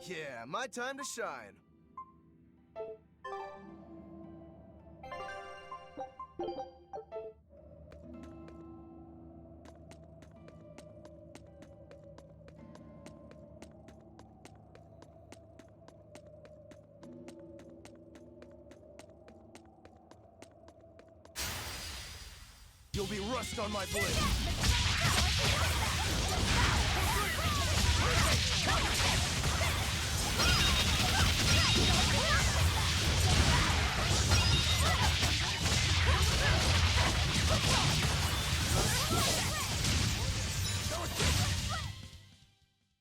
Yeah, my time to shine. You'll be rust on my blade.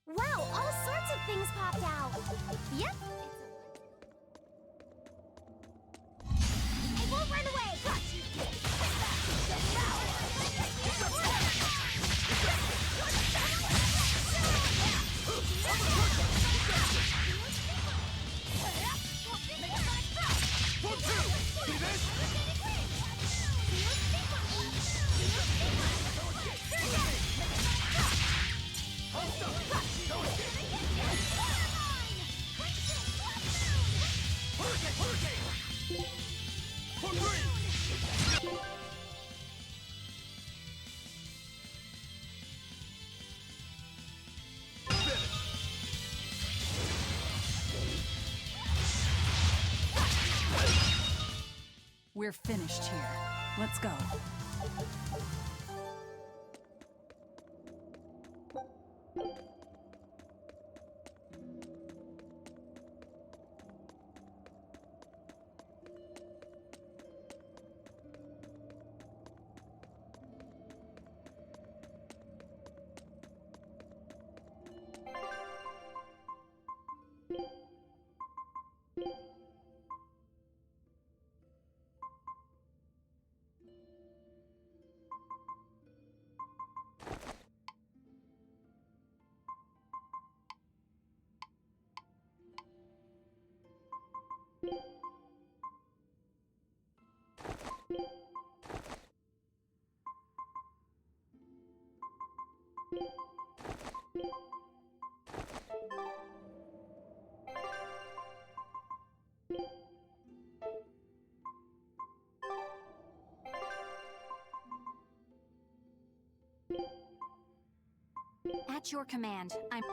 Wow, all sorts of things popped out. Yep. It won't run away. We're finished here. Let's go. At your command, I'm...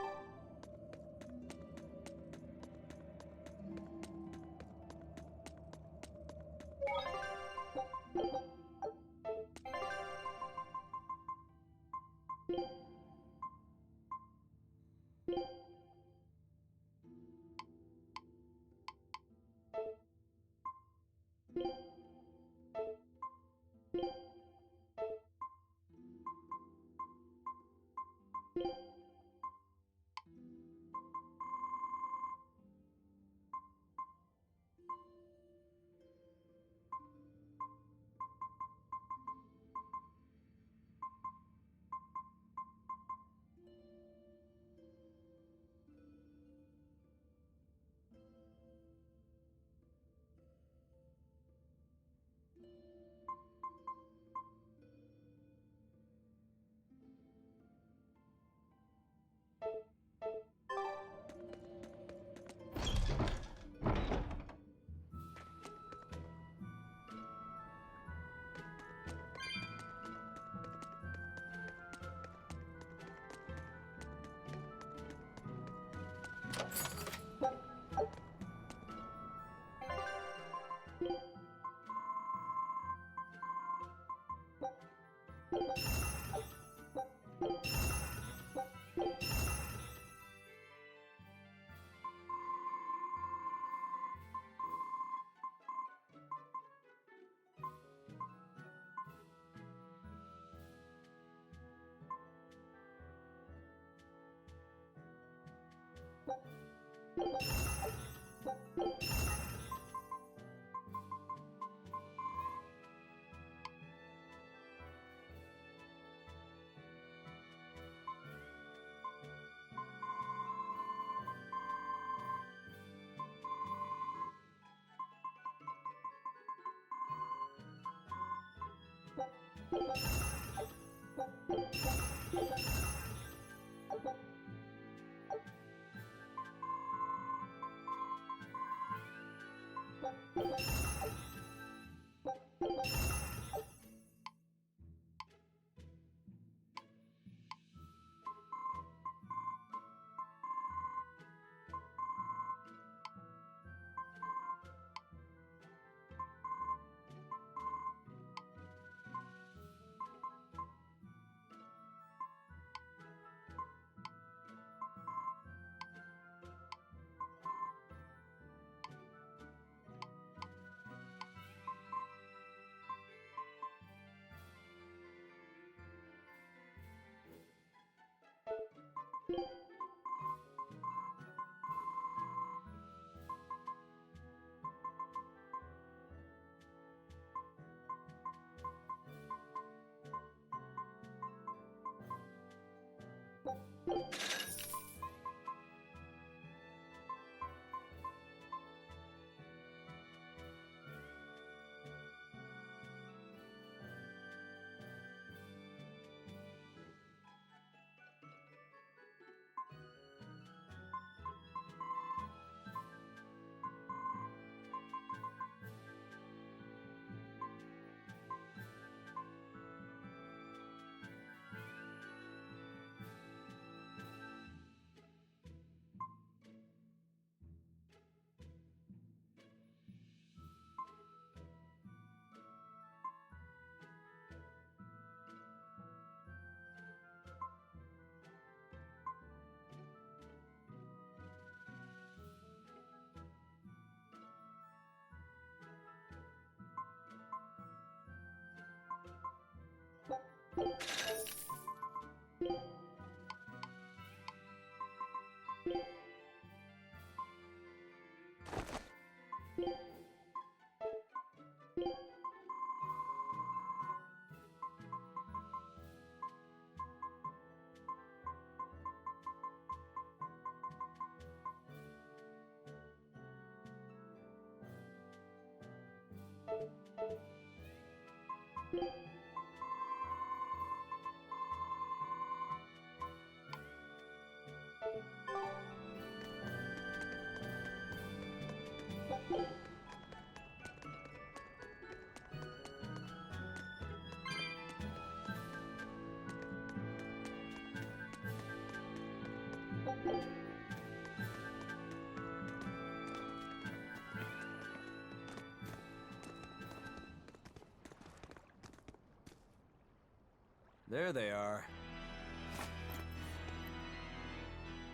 There they are.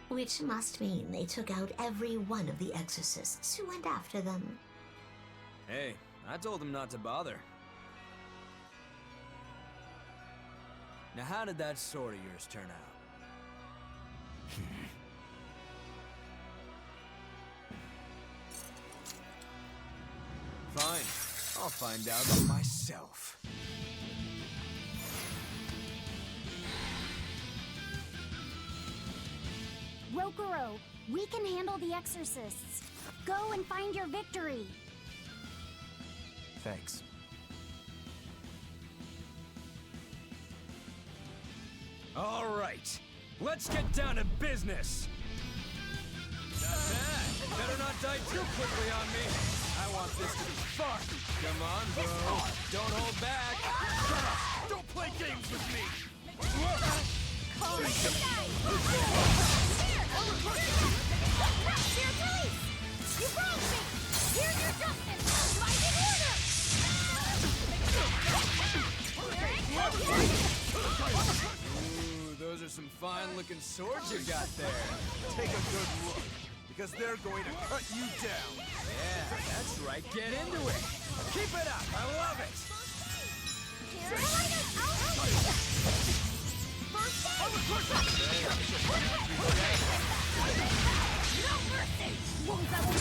Which must mean they took out every one of the exorcists who went after them. Hey, I told them not to bother. Now how did that sword of yours turn out? Fine, I'll find out for myself. Rokuro, we can handle the exorcists. Go and find your victory. Thanks. All right, let's get down to business. Not bad. Better not die too quickly on me. I want this to be fun. Come on, bro. Don't hold back. Shut up! Don't play games with me! You broke me! Here's your justice! Fight in order! Ooh, those are some fine-looking swords you got there. Take a good look, because they're going to cut you down. Yeah, that's right. Get into it. Keep it up. I love it. No mercy! Wounds that will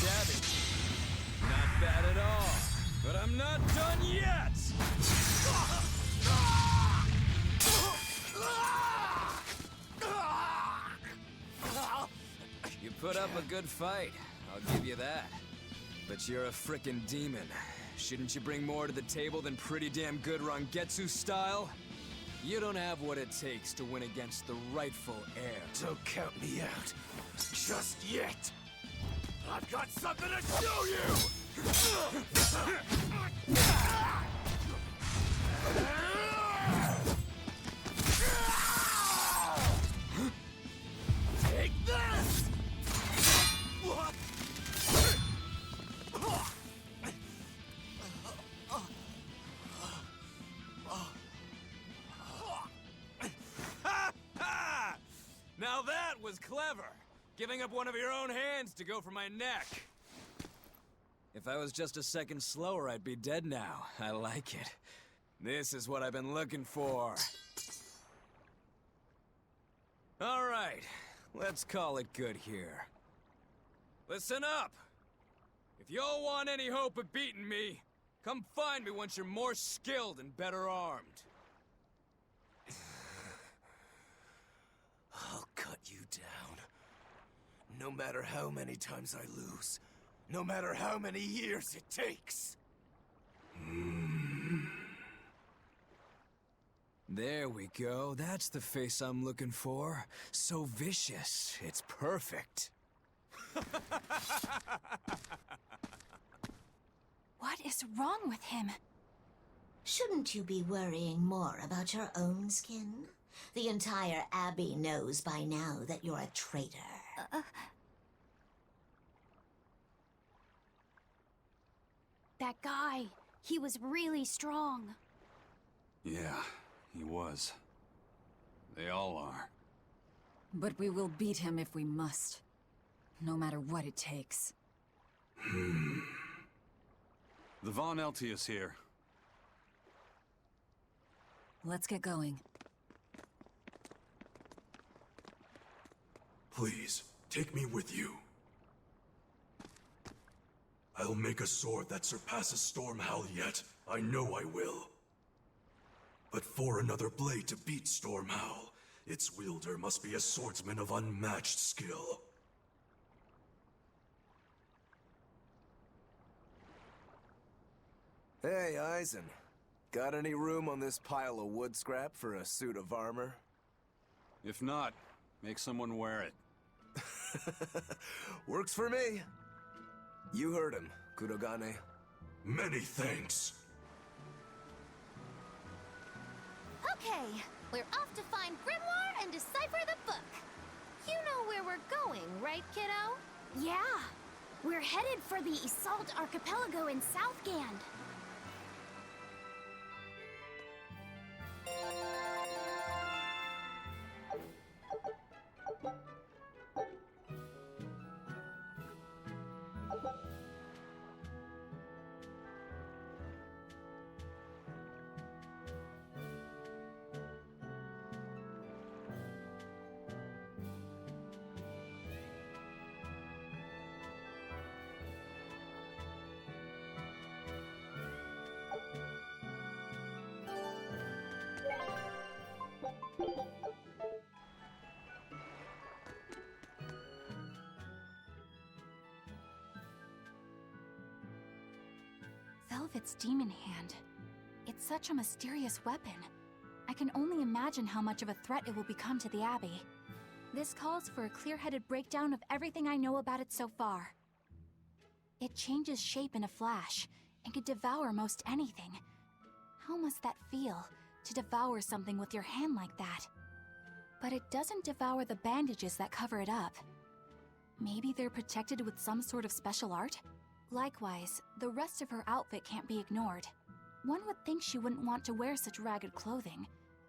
Savage. Not bad at all. But I'm not done yet! You put up a good fight, I'll give you that. But you're a frickin' demon. Shouldn't you bring more to the table than pretty damn good Rangetsu style? You don't have what it takes to win against the rightful heir. Don't count me out. Just yet. I've got something to show you! Take this! Now that was clever! Giving up one of your own hands to go for my neck. If I was just a second slower, I'd be dead now. I like it. This is what I've been looking for. All right, let's call it good here. Listen up! If y'all want any hope of beating me, come find me once you're more skilled and better armed. I'll cut you down. No matter how many times I lose. No matter how many years it takes. There we go. That's the face I'm looking for. So vicious. It's perfect. What is wrong with him? Shouldn't you be worrying more about your own skin? The entire Abbey knows by now that you're a traitor. That guy, he was really strong. Yeah, he was. They all are. But we will beat him if we must. No matter what it takes. The Von Eltius here. Let's get going. Please, take me with you. I'll make a sword that surpasses Stormhowl yet. I know I will. But for another blade to beat Stormhowl, its wielder must be a swordsman of unmatched skill. Hey, Eisen. Got any room on this pile of wood scrap for a suit of armor? If not, make someone wear it. Works for me. You heard him, Kurogane. Many thanks. Okay, we're off to find Grimoire and decipher the book. You know where we're going, right, kiddo? Yeah, we're headed for the Assault Archipelago in Southgand. Velvet's demon hand. It's such a mysterious weapon. I can only imagine how much of a threat it will become to the Abbey. This calls for a clear-headed breakdown of everything I know about it so far. It changes shape in a flash, and could devour most anything. How must that feel, to devour something with your hand like that? But it doesn't devour the bandages that cover it up. Maybe they're protected with some sort of special art? Likewise, the rest of her outfit can't be ignored. One would think she wouldn't want to wear such ragged clothing,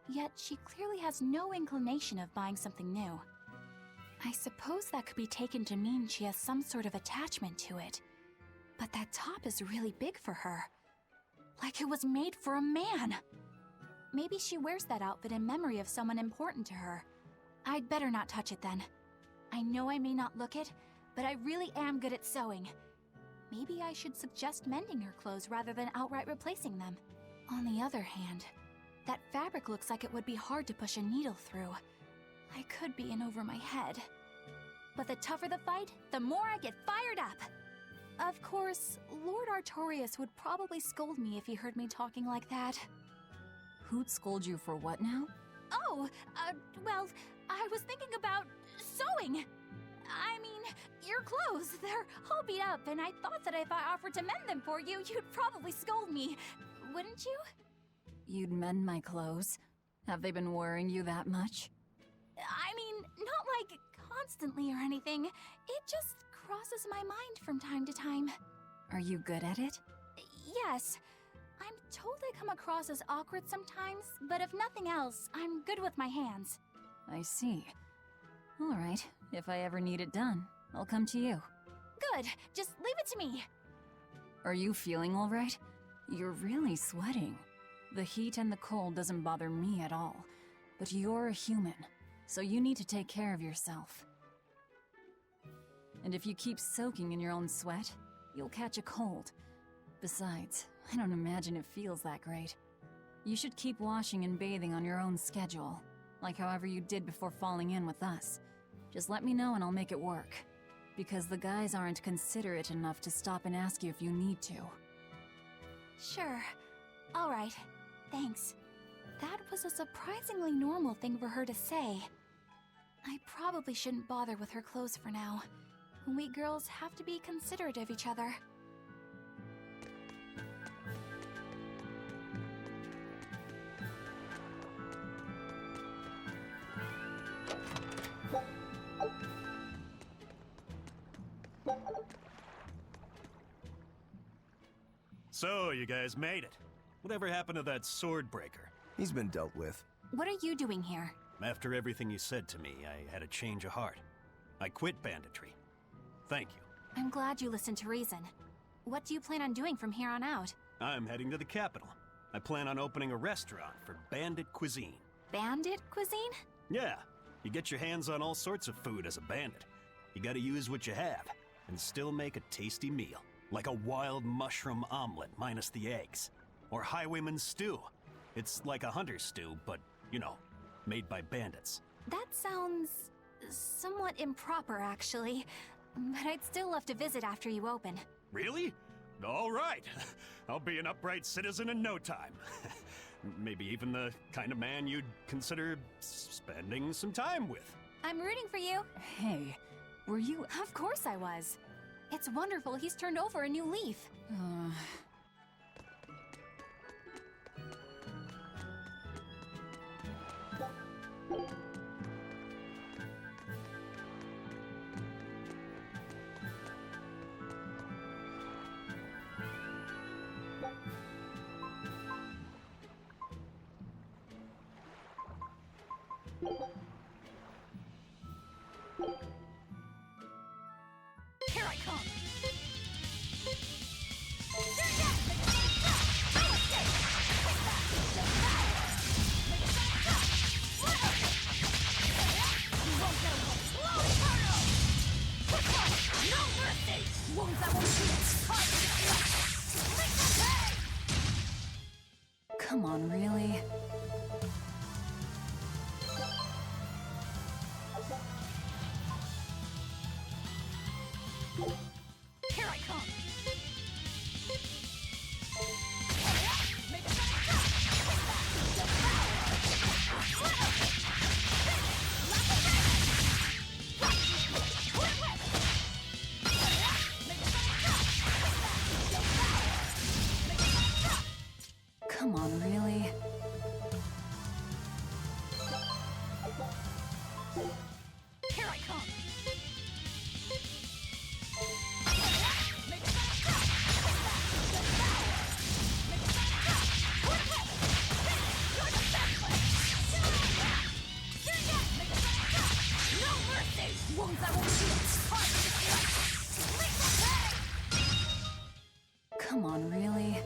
yet she clearly has no inclination of buying something new. I suppose that could be taken to mean she has some sort of attachment to it. But that top is really big for her. Like it was made for a man. Maybe she wears that outfit in memory of someone important to her. I'd better not touch it then. I know I may not look it, but I really am good at sewing. Maybe I should suggest mending her clothes rather than outright replacing them. On the other hand, that fabric looks like it would be hard to push a needle through. I could be in over my head. But the tougher the fight, the more I get fired up. Of course, Lord Artorias would probably scold me if he heard me talking like that. Who'd scold you for what now? Oh, well, I was thinking about sewing. I mean, your clothes, they're all beat up, and I thought that if I offered to mend them for you, you'd probably scold me. Wouldn't you? You'd mend my clothes? Have they been worrying you that much? I mean, not like constantly or anything. It just crosses my mind from time to time. Are you good at it? Yes. I'm told I come across as awkward sometimes, but if nothing else, I'm good with my hands. I see. All right, if I ever need it done, I'll come to you. Good. Just leave it to me. Are you feeling all right? You're really sweating. The heat and the cold doesn't bother me at all, but you're a human, so you need to take care of yourself. And if you keep soaking in your own sweat, you'll catch a cold. Besides, I don't imagine it feels that great. You should keep washing and bathing on your own schedule, like however you did before falling in with us. Just let me know and I'll make it work. Because the guys aren't considerate enough to stop and ask you if you need to. Sure. All right. Thanks. That was a surprisingly normal thing for her to say. I probably shouldn't bother with her clothes for now. We girls have to be considerate of each other. So, you guys made it. Whatever happened to that sword breaker? He's been dealt with. What are you doing here? After everything you said to me, I had a change of heart. I quit banditry. Thank you. I'm glad you listened to reason. What do you plan on doing from here on out? I'm heading to the capital. I plan on opening a restaurant for bandit cuisine. Bandit cuisine? Yeah, you get your hands on all sorts of food as a bandit. You gotta use what you have, and still make a tasty meal. Like a wild mushroom omelet minus the eggs. Or highwayman stew. It's like a hunter's stew, but, you know, made by bandits. That sounds somewhat improper, actually. But I'd still love to visit after you open. Really? All right. I'll be an upright citizen in no time. Maybe even the kind of man you'd consider spending some time with. I'm rooting for you. Hey, were you... Of course I was. It's wonderful he's turned over a new leaf. Here I come! Come on, really? Here I come! Come on, really? Here I come! Come on, really?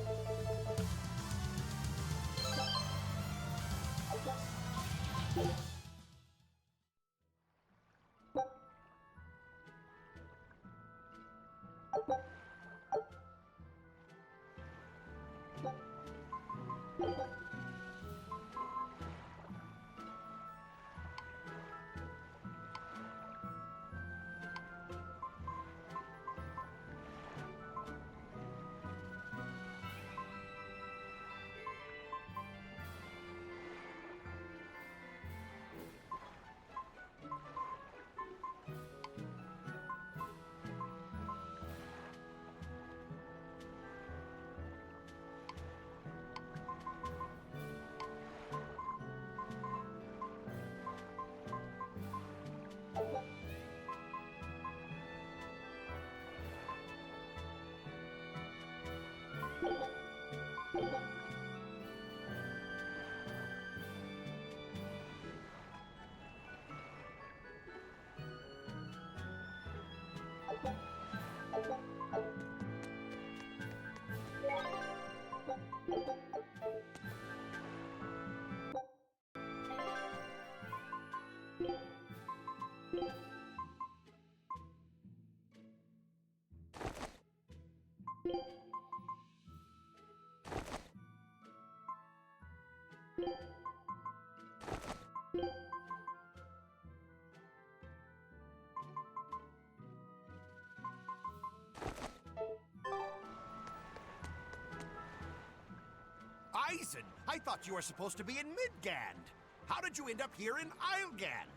reason. I thought you were supposed to be in Midgand. How did you end up here in Islegand?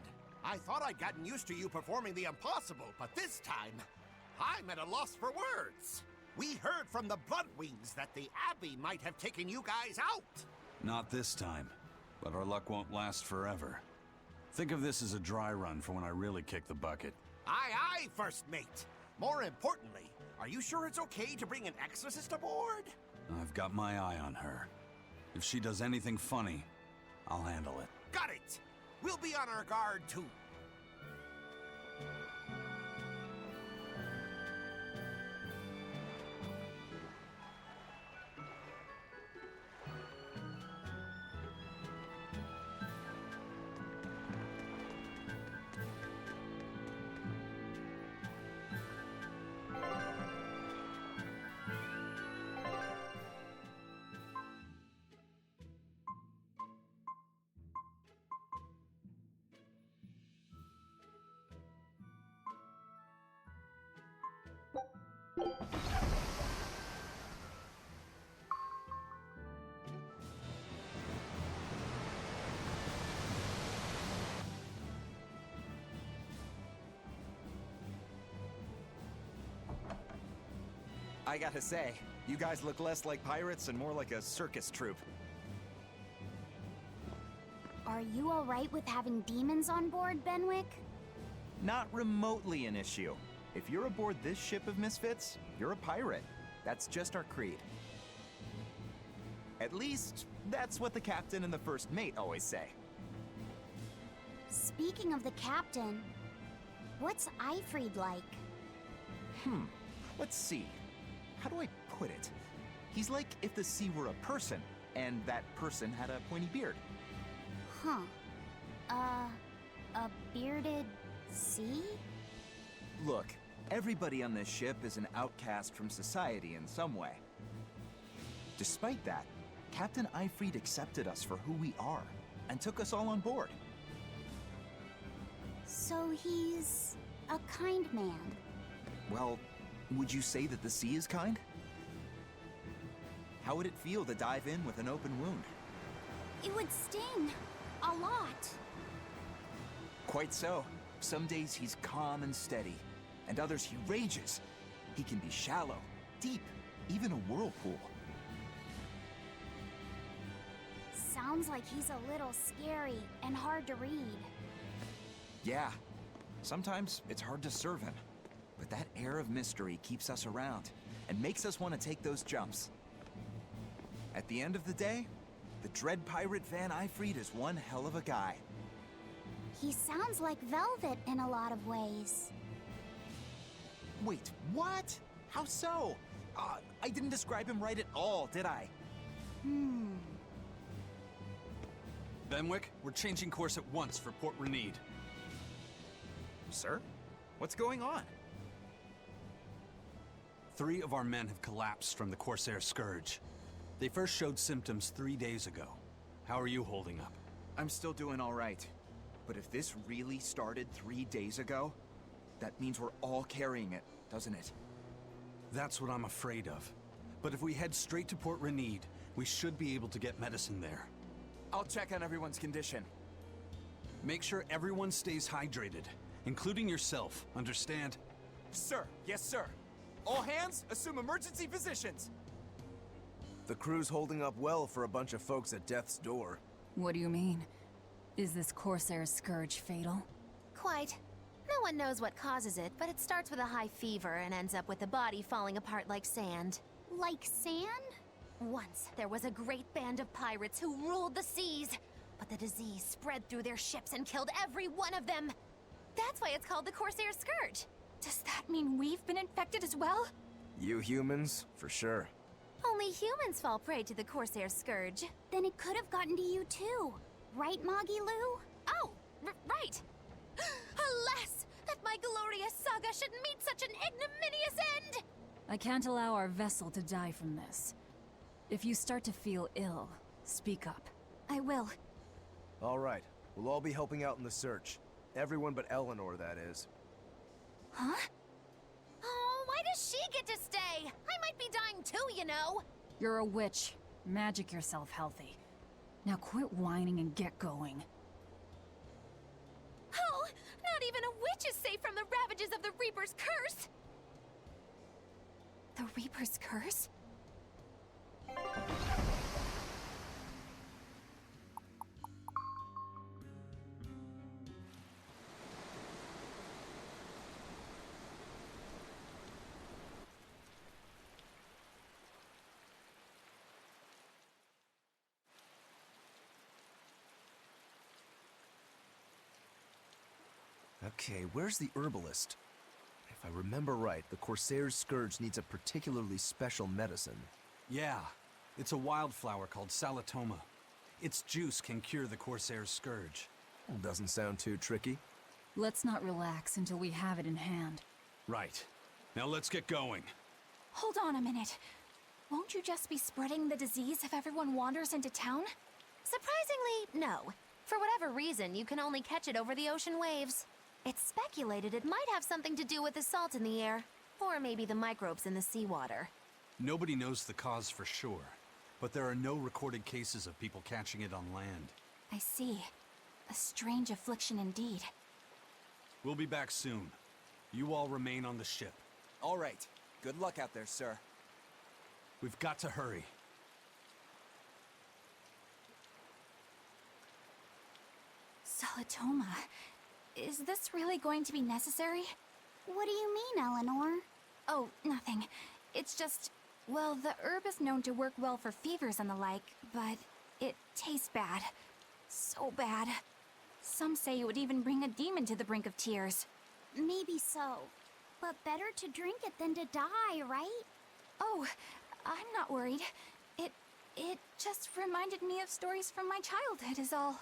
I thought I'd gotten used to you performing the impossible, but this time, I'm at a loss for words. We heard from the Bloodwings that the Abbey might have taken you guys out. Not this time, but our luck won't last forever. Think of this as a dry run for when I really kick the bucket. Aye, aye, First Mate. More importantly, are you sure it's okay to bring an exorcist aboard? I've got my eye on her. If she does anything funny, I'll handle it. Got it! We'll be on our guard, too. I gotta say, you guys look less like pirates and more like a circus troupe. Are you alright with having demons on board, Benwick? Not remotely an issue. If you're aboard this ship of misfits, you're a pirate. That's just our creed. At least, that's what the captain and the first mate always say. Speaking of the captain, what's Eifried like? Let's see. How do I put it? He's like if the sea were a person, and that person had a pointy beard. Huh. A bearded sea? Look, everybody on this ship is an outcast from society in some way. Despite that, Captain Eifried accepted us for who we are, and took us all on board. So he's a kind man. Well, would you say that the sea is kind? How would it feel to dive in with an open wound? It would sting. A lot. Quite so. Some days he's calm and steady, and others he rages. He can be shallow, deep, even a whirlpool. Sounds like he's a little scary and hard to read. Yeah, sometimes it's hard to serve him. But that air of mystery keeps us around and makes us want to take those jumps. At the end of the day, the dread pirate Van Eifried is one hell of a guy. He sounds like Velvet in a lot of ways. Wait, what? How so? I didn't describe him right at all, did I? Benwick, we're changing course at once for Port Renede. Sir? What's going on? 3 of our men have collapsed from the Corsair Scourge. They first showed symptoms 3 days ago. How are you holding up? I'm still doing all right. But if this really started 3 days ago, that means we're all carrying it, doesn't it? That's what I'm afraid of. But if we head straight to Port Renede, we should be able to get medicine there. I'll check on everyone's condition. Make sure everyone stays hydrated, including yourself, understand? Sir, yes sir. All hands, assume emergency positions. The crew's holding up well for a bunch of folks at death's door. What do you mean? Is this Corsair Scourge fatal? Quite. No one knows what causes it, but it starts with a high fever and ends up with the body falling apart like sand. Like sand? Once, there was a great band of pirates who ruled the seas, but the disease spread through their ships and killed every one of them. That's why it's called the Corsair Scourge. Does that mean we've been infected as well? You humans, for sure. Only humans fall prey to the Corsair Scourge. Then it could have gotten to you too. Right, Moggy Lou? Oh, right. Alas, that my glorious saga should meet such an ignominious end! I can't allow our vessel to die from this. If you start to feel ill, speak up. I will. All right, we'll all be helping out in the search. Everyone but Eleanor, that is. Huh? Oh, why does she get to stay? I might be dying too, you know. You're a witch. Magic yourself healthy. Now quit whining and get going. Oh, not even a witch is safe from the ravages of the Reaper's curse! The Reaper's curse? Okay, where's the herbalist? If I remember right, the Corsair's Scourge needs a particularly special medicine. Yeah, it's a wildflower called Salatoma. Its juice can cure the Corsair's Scourge. Doesn't sound too tricky. Let's not relax until we have it in hand. Right. Now let's get going. Hold on a minute. Won't you just be spreading the disease if everyone wanders into town? Surprisingly, no. For whatever reason, you can only catch it over the ocean waves. It's speculated it might have something to do with the salt in the air, or maybe the microbes in the seawater. Nobody knows the cause for sure, but there are no recorded cases of people catching it on land. I see. A strange affliction indeed. We'll be back soon. You all remain on the ship. All right. Good luck out there, sir. We've got to hurry. Salatoma. Is this really going to be necessary? What do you mean, Eleanor? Oh, nothing. It's just, well, the herb is known to work well for fevers and the like, but it tastes bad. So bad. Some say it would even bring a demon to the brink of tears. Maybe so. But better to drink it than to die, right? Oh, I'm not worried. It just reminded me of stories from my childhood is all.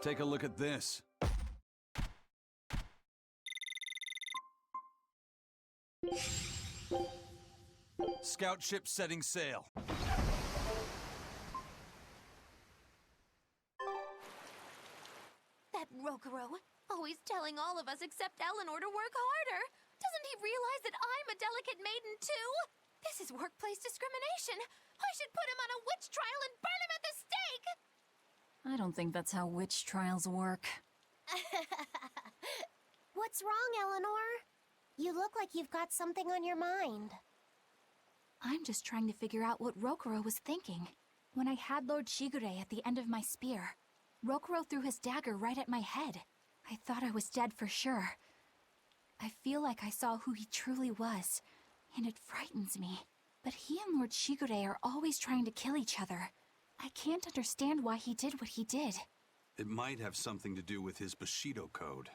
Take a look at this. Scout ship setting sail. That Rokuro, always telling all of us except Eleanor to work harder. Doesn't he realize that I'm a delicate maiden too? This is workplace discrimination. I should put him on a witch trial and burn him at the stake! I don't think that's how witch trials work. What's wrong, Eleanor? You look like you've got something on your mind. I'm just trying to figure out what Rokuro was thinking. When I had Lord Shigure at the end of my spear, Rokuro threw his dagger right at my head. I thought I was dead for sure. I feel like I saw who he truly was, and it frightens me. But he and Lord Shigure are always trying to kill each other. I can't understand why he did what he did. It might have something to do with his Bushido code.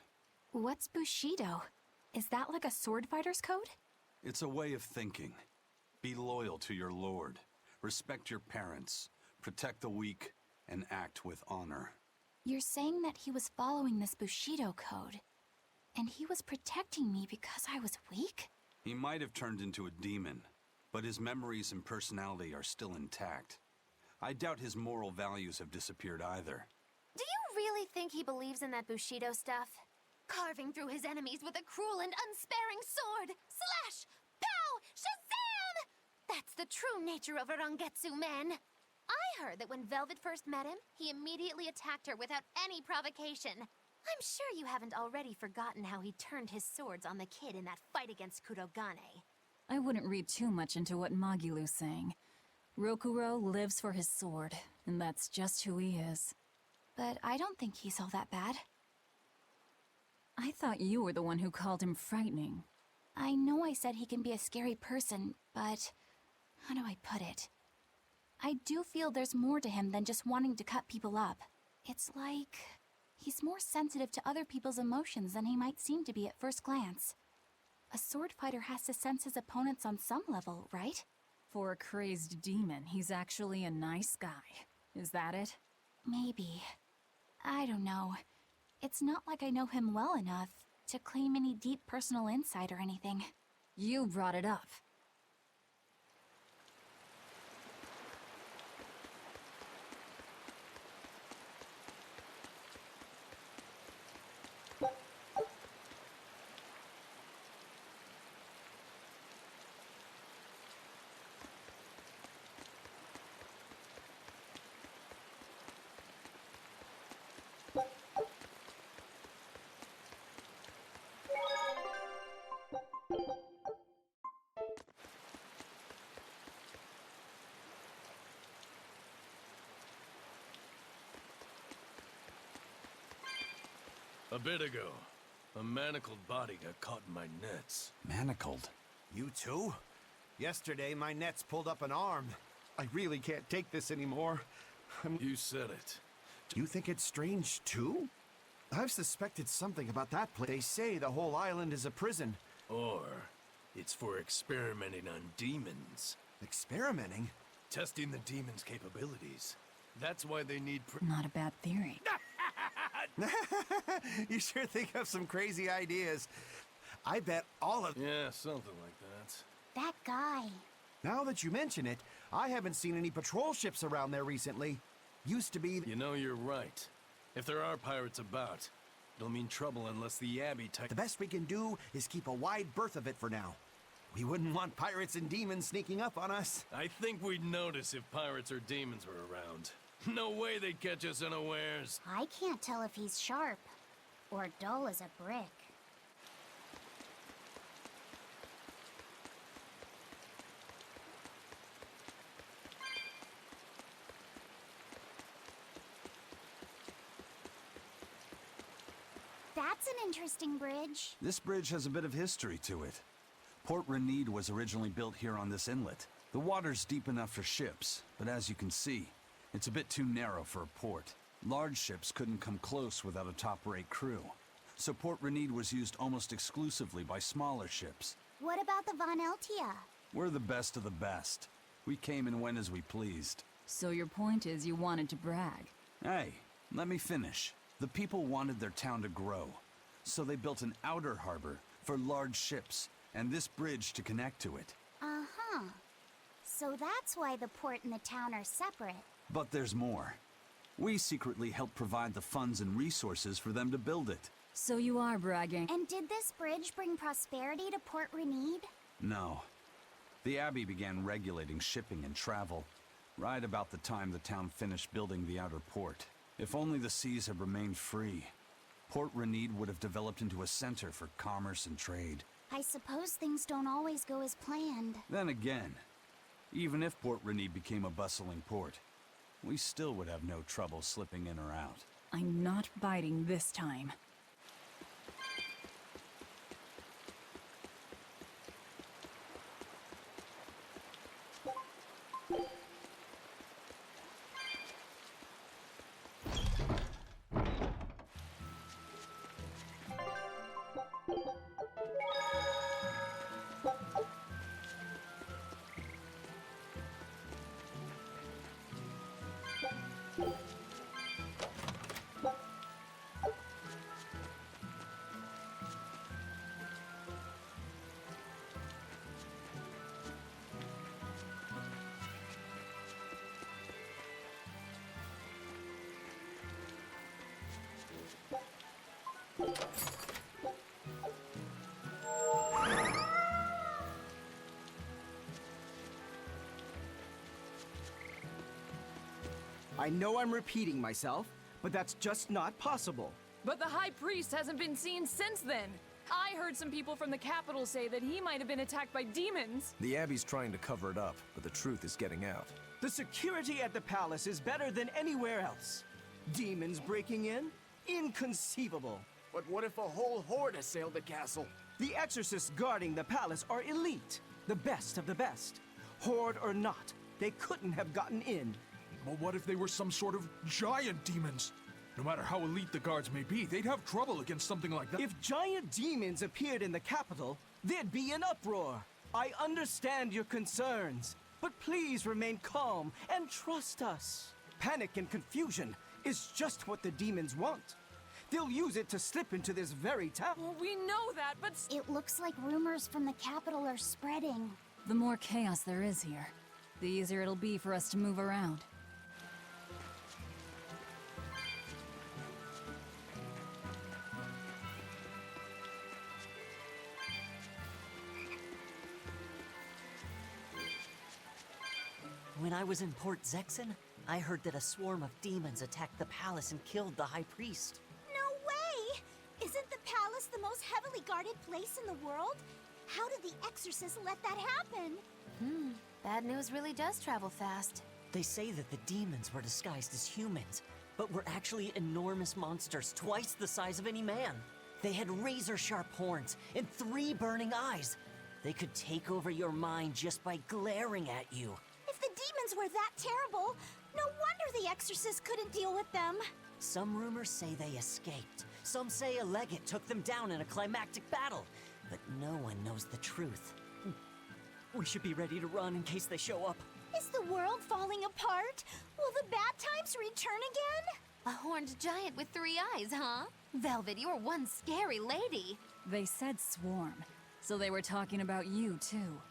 What's Bushido? Is that like a sword fighter's code? It's a way of thinking. Be loyal to your lord. Respect your parents. Protect the weak. And act with honor. You're saying that he was following this Bushido code, and he was protecting me because I was weak? He might have turned into a demon, but his memories and personality are still intact. I doubt his moral values have disappeared either. Do you really think he believes in that Bushido stuff? Carving through his enemies with a cruel and unsparing sword! Slash! Pow! Shazam! That's the true nature of a Rangetsu man! I heard that when Velvet first met him, he immediately attacked her without any provocation. I'm sure you haven't already forgotten how he turned his swords on the kid in that fight against Kurogane. I wouldn't read too much into what Magilu's saying. Rokuro lives for his sword, and that's just who he is. But I don't think he's all that bad. I thought you were the one who called him frightening. I know I said he can be a scary person, but how do I put it? I do feel there's more to him than just wanting to cut people up. It's like he's more sensitive to other people's emotions than he might seem to be at first glance. A sword fighter has to sense his opponents on some level, right? For a crazed demon, he's actually a nice guy. Is that it? Maybe. I don't know. It's not like I know him well enough to claim any deep personal insight or anything. You brought it up. A bit ago, a manacled body got caught in my nets. Manacled? You too? Yesterday, my nets pulled up an arm. I really can't take this anymore. You said it. You think it's strange, too? I've suspected something about that place. They say the whole island is a prison. Or it's for experimenting on demons. Experimenting? Testing the demons' capabilities. That's why they need Not a bad theory. You sure think of some crazy ideas. I bet all of... Yeah, something like that. That guy. Now that you mention it, I haven't seen any patrol ships around there recently. Used to be... You know, you're right. If there are pirates about, it'll mean trouble unless the Abbey The best we can do is keep a wide berth of it for now. We wouldn't want pirates and demons sneaking up on us. I think we'd notice if pirates or demons were around. No way they'd catch us unawares. I can't tell if he's sharp or dull as a brick. That's an interesting bridge. This bridge has a bit of history to it. Port Renede was originally built here on this inlet. The water's deep enough for ships, but as you can see, it's a bit too narrow for a port. Large ships couldn't come close without a top-rate crew. So Port Renede was used almost exclusively by smaller ships. What about the Von Eltia? We're the best of the best. We came and went as we pleased. So your point is you wanted to brag. Hey, let me finish. The people wanted their town to grow, so they built an outer harbor for large ships, and this bridge to connect to it. Uh-huh. So that's why the port and the town are separate. But there's more. We secretly helped provide the funds and resources for them to build it. So you are bragging. And did this bridge bring prosperity to Port Renede? No. The Abbey began regulating shipping and travel, right about the time the town finished building the outer port. If only the seas had remained free, Port Renede would have developed into a center for commerce and trade. I suppose things don't always go as planned. Then again, even if Port Renede became a bustling port, we still would have no trouble slipping in or out. I'm not biting this time. I know I'm repeating myself, but that's just not possible. But the High Priest hasn't been seen since then. I heard some people from the capital say that he might have been attacked by demons. The Abbey's trying to cover it up, but the truth is getting out. The security at the palace is better than anywhere else. Demons breaking in? Inconceivable. But what if a whole horde assailed the castle? The exorcists guarding the palace are elite, the best of the best. Horde or not, they couldn't have gotten in. But what if they were some sort of giant demons? No matter how elite the guards may be, they'd have trouble against something like that. If giant demons appeared in the capital, there'd be an uproar. I understand your concerns, but please remain calm and trust us. Panic and confusion is just what the demons want. They'll use it to slip into this very town. Well, we know that, but... It looks like rumors from the capital are spreading. The more chaos there is here, the easier it'll be for us to move around. When I was in Port Zexen, I heard that a swarm of demons attacked the palace and killed the High Priest. No way! Isn't the palace the most heavily guarded place in the world? How did the exorcists let that happen? Bad news really does travel fast. They say that the demons were disguised as humans, but were actually enormous monsters, twice the size of any man. They had razor-sharp horns and 3 burning eyes. They could take over your mind just by glaring at you. If the demons were that terrible, no wonder the exorcist couldn't deal with them. Some rumors say they escaped. Some say a legate took them down in a climactic battle. But no one knows the truth. We should be ready to run in case they show up. Is the world falling apart? Will the bad times return again? A horned giant with 3 eyes, huh? Velvet, you're one scary lady. They said swarm, so they were talking about you, too.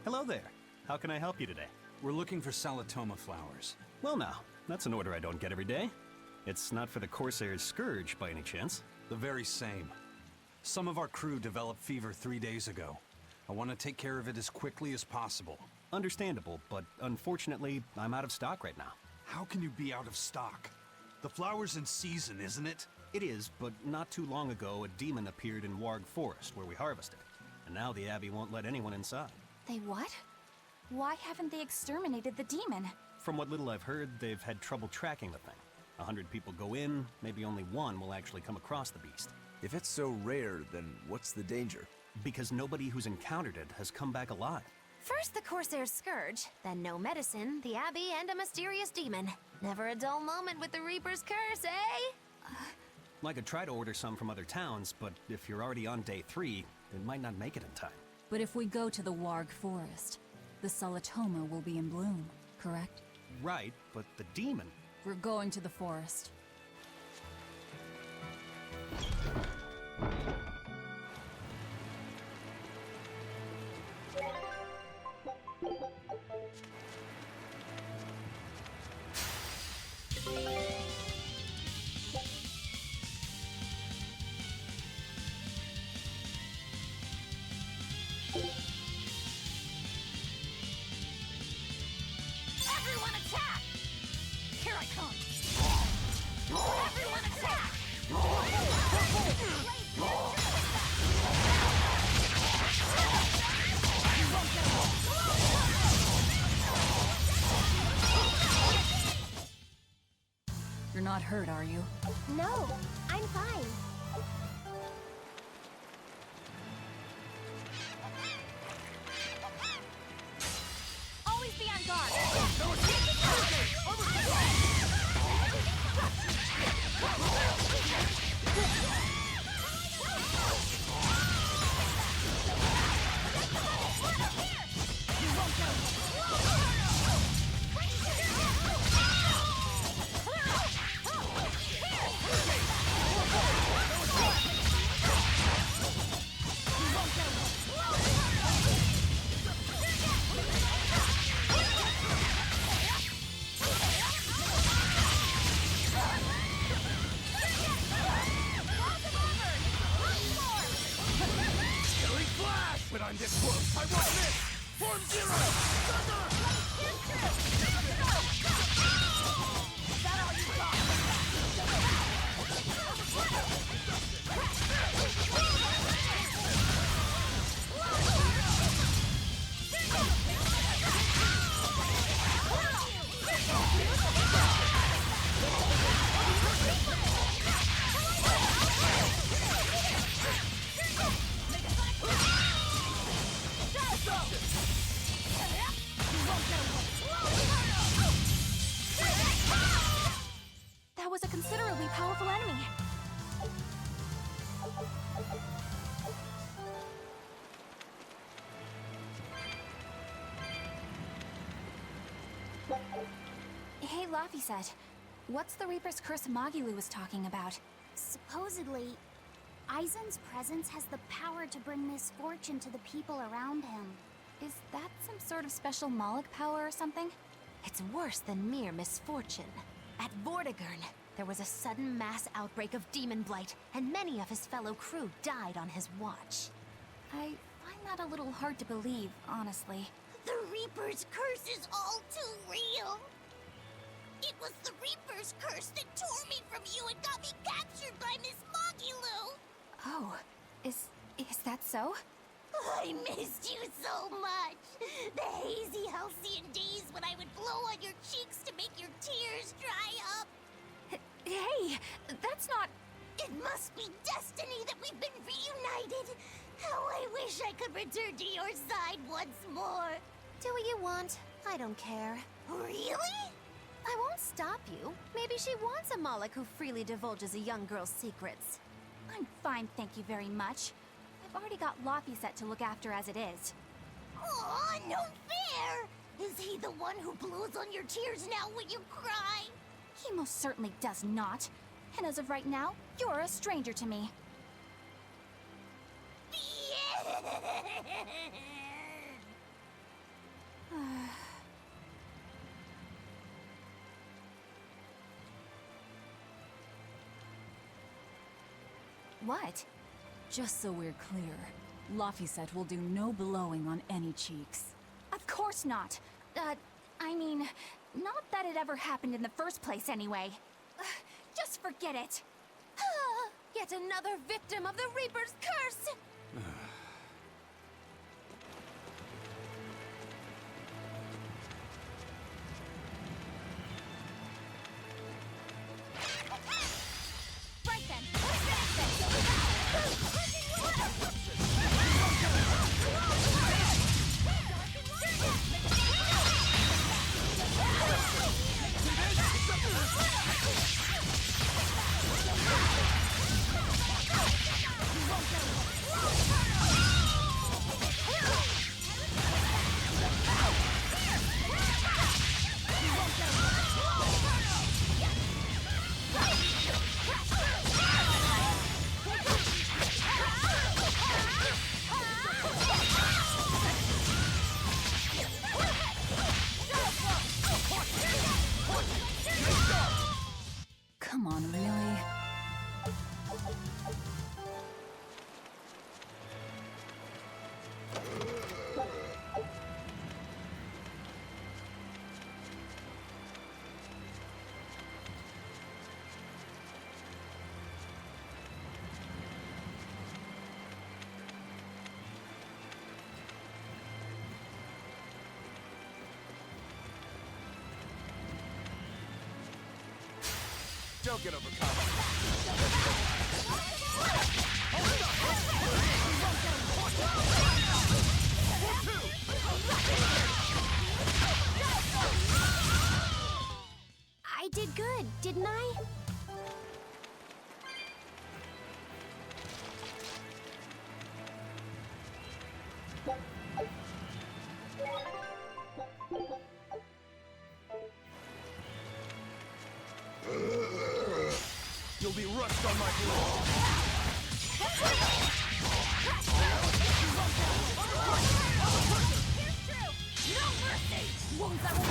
Hello there. How can I help you today? We're looking for Salatoma flowers. Well now, that's an order I don't get every day. It's not for the Corsair's Scourge by any chance? The very same. Some of our crew developed fever 3 days ago. I want to take care of it as quickly as possible. Understandable, but unfortunately, I'm out of stock right now. How can you be out of stock? The flower's in season, isn't it? It is, but not too long ago, a demon appeared in Warg Forest, where we harvested. And now the Abbey won't let anyone inside. They what? Why haven't they exterminated the demon? From what little I've heard, they've had trouble tracking the thing. 100 people go in, maybe only one will actually come across the beast. If it's so rare, then what's the danger? Because nobody who's encountered it has come back alive. First the Corsair's Scourge, then no medicine, the Abbey, and a mysterious demon. Never a dull moment with the Reaper's Curse, eh? I could try to order some from other towns, but if you're already on day 3, it might not make it in time. But if we go to the Warg Forest, the Salatoma will be in bloom, correct? Right, but the demon... We're going to the forest. Everyone attack! Here I come! Everyone attack! You're not hurt, are you? No, I'm fine. When I'm this close, I want this! Form Zero! Is that all you got? That was a considerably powerful enemy. Hey, Laphicet. What's the Reaper's Curse Magilu was talking about? Supposedly, Aizen's presence has the power to bring misfortune to the people around him. Is that some sort of special Moloch power or something? It's worse than mere misfortune. At Vortigern, there was a sudden mass outbreak of demon blight, and many of his fellow crew died on his watch. I find that a little hard to believe, honestly. The Reaper's curse is all too real. It was the Reaper's curse that tore me from you and got me captured by Miss Magilu. Oh, is that so? I missed you so much. The hazy halcyon days when I would blow on your cheeks to make your tears dry up. Hey, that's not... It must be destiny that we've been reunited. How I wish I could return to your side once more. Do what you want. I don't care. Really? I won't stop you. Maybe she wants a Moloch who freely divulges a young girl's secrets. I'm fine, thank you very much. I've already got Laphicet to look after as it is. Aw, no fair! Is he the one who blows on your tears now when you cry? He most certainly does not. And as of right now, you're a stranger to me. What? Just so we're clear, Laphicet will do no blowing on any cheeks. Of course not. I mean, not that it ever happened in the first place anyway. Just forget it. Yet another victim of the Reaper's curse! Right then. Come on, really? Don't get overcome. didn't I? You'll be rust on my blade. Here's true! No mercy! Wounds that will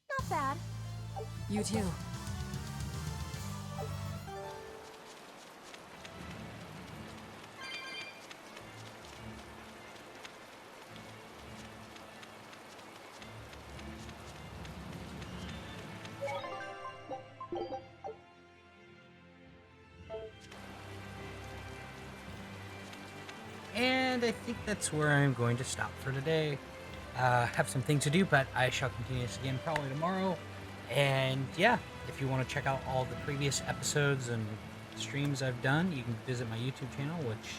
Not bad. You too. And I think that's where I'm going to stop for today. Have some things to do, but I shall continue this again probably tomorrow. And yeah, if you want to check out all the previous episodes and streams I've done, you can visit my YouTube channel, which,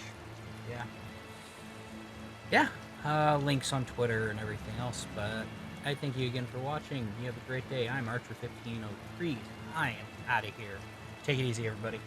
links on Twitter and everything else. But I thank you again for watching. You have a great day. I'm Archer1503. I am out of here. Take it easy, everybody.